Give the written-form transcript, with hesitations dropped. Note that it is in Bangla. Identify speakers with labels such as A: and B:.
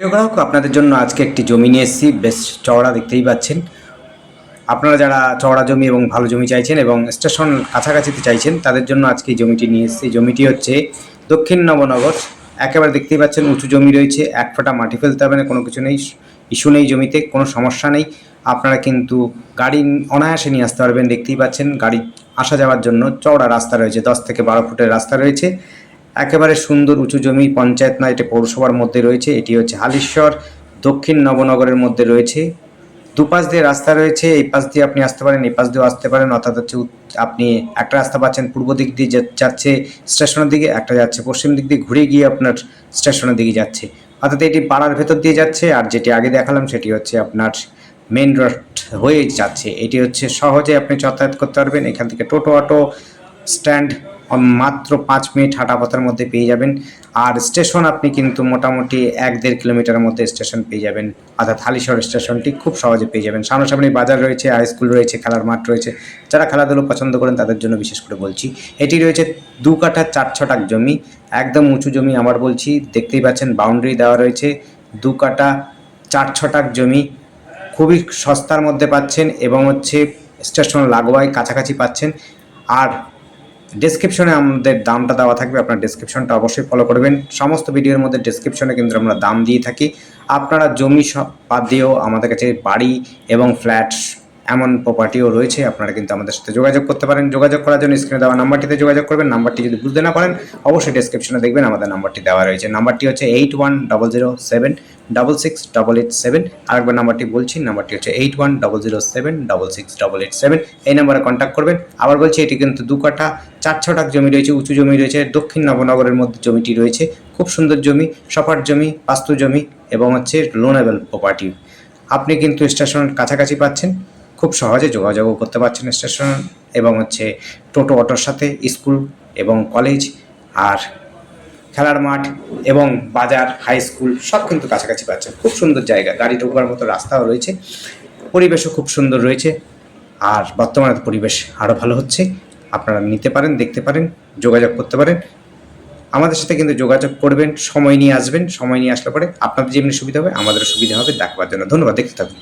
A: প্রিয় গ্রাহক, আপনাদের জন্য আজকে একটি জমি নিয়ে এসেছি। বেশ চওড়া, দেখতেই পাচ্ছেন। আপনারা যারা চওড়া জমি এবং ভালো জমি চাইছেন এবং স্টেশন কাছাকাছিতে চাইছেন, তাদের জন্য আজকে এই জমিটি নিয়ে এসেছি। জমিটি হচ্ছে দক্ষিণ নবনগর। একেবারে দেখতেই পাচ্ছেন উঁচু জমি রয়েছে, এক ফোঁটা মাটি ফেলতে হবে না, কোনো কিছু নেই, ইস্যু নেই, জমিতে কোনো সমস্যা নেই। আপনারা কিন্তু গাড়ি অনায়াসে নিয়ে আসতে পারবেন। দেখতেই পাচ্ছেন গাড়ি আসা যাওয়ার জন্য চওড়া রাস্তা রয়েছে, 10 থেকে 12 ফুটের রাস্তা রয়েছে। একেবারে সুন্দর উঁচু জমি, পঞ্চায়েত নয়, এটি পৌরসভার মধ্যে রয়েছে। এটি হচ্ছে হালিশ্বর দক্ষিণ নবনগরের মধ্যে রয়েছে। দুপাশ দিয়ে রাস্তা রয়েছে, এই পাশ দিয়ে আপনি আসতে পারেন, এই পাশ দিয়েও আসতে পারেন। অর্থাৎ হচ্ছে আপনি একটা রাস্তা পাচ্ছেন পূর্ব দিক দিয়ে যাচ্ছে স্টেশনের দিকে, একটা যাচ্ছে পশ্চিম দিক দিয়ে ঘুরে গিয়ে আপনার স্টেশনের দিকে যাচ্ছে। অর্থাৎ এটি পাড়ার ভেতর দিয়ে যাচ্ছে। আর যেটি আগে দেখালাম সেটি হচ্ছে আপনার মেন রোড হয়ে যাচ্ছে। এটি হচ্ছে সহজে আপনি যাতায়াত করতে পারবেন। এখান থেকে টোটো, অটো স্ট্যান্ড মাত্র 5 মিনিট হাঁটা পথের মধ্যে পেয়ে যাবেন। আর স্টেশন আপনি কিন্তু মোটামুটি 1-1.5 কিলোমিটারের মধ্যে স্টেশন পেয়ে যাবেন। অর্থাৎ হালিশহর স্টেশনটি খুব সহজে পেয়ে যাবেন। সামনাসামনি বাজার রয়েছে, হাই স্কুল রয়েছে, খেলার মাঠ রয়েছে। যারা খেলাধুলো পছন্দ করেন তাদের জন্য বিশেষ করে বলছি। এটি রয়েছে 2 কাঠা 4 ছটাক জমি, একদম উঁচু জমি। আবার বলছি, দেখতেই পাচ্ছেন বাউন্ডারি দেওয়া রয়েছে। 2 কাঠা 4 ছটাক জমি খুবই সস্তার মধ্যে পাচ্ছেন এবং হচ্ছে স্টেশন লাগোয়ায় কাছাকাছি পাচ্ছেন। আর ডেসক্রিপশনে আমাদের দামটা দেওয়া থাকবে, আপনার ডেসক্রিপশনটা অবশ্যই ফলো করবেন। সমস্ত ভিডিওর মধ্যে ডেসক্রিপশনে কিন্তু আমরা দাম দিয়ে থাকি। আপনারা জমি বাদ দিয়েও আমাদের কাছে বাড়ি এবং ফ্ল্যাট এমন প্রপার্টিও রয়েছে, আপনারা কিন্তু আমাদের সাথে যোগাযোগ করতে পারেন। যোগাযোগ করার জন্য স্ক্রিনে দেওয়া নাম্বারটিতে যোগাযোগ করবেন। নাম্বারটি যদি বুঝতে না পারেন অবশ্যই ডেসক্রিপশনে দেখবেন আমাদের নাম্বারটি দেওয়া রয়েছে। নাম্বারটি হচ্ছে 8100766887। আরেকবার নাম্বারটি বলছি, নাম্বারটি হচ্ছে 8100766887। এই নাম্বারে কন্ট্যাক্ট করবেন। আবার বলছি, এটি কিন্তু 2 কাঠা 4 ছটাক জমি রয়েছে, উঁচু জমি রয়েছে, দক্ষিণ নবনগরের মধ্যে জমিটি রয়েছে। খুব সুন্দর জমি, সপাট জমি, বাস্তু জমি এবং হচ্ছে লোনেবল প্রপার্টি। আপনি কিন্তু স্টেশনের কাছাকাছি পাচ্ছেন, খুব সহজে যোগাযোগও করতে পারছেন স্টেশন এবং হচ্ছে টোটো, অটোর সাথে স্কুল এবং কলেজ আর খেলার মাঠ এবং বাজার, হাই স্কুল সব কিন্তু কাছাকাছি পাচ্ছেন। খুব সুন্দর জায়গা, গাড়ি ঢোকার মতো রাস্তাও রয়েছে, পরিবেশও খুব সুন্দর রয়েছে। আর বর্তমানে পরিবেশ আরও ভালো হচ্ছে। আপনারা নিতে পারেন, দেখতে পারেন, যোগাযোগ করতে পারেন। আমাদের সাথে কিন্তু যোগাযোগ করবেন, সময় নিয়ে আসবেন। সময় নিয়ে আসলে পরে আপনাদের যেমনি সুবিধা হবে আমাদেরও সুবিধা হবে। দেখবার জন্য ধন্যবাদ, দেখতে থাকুন।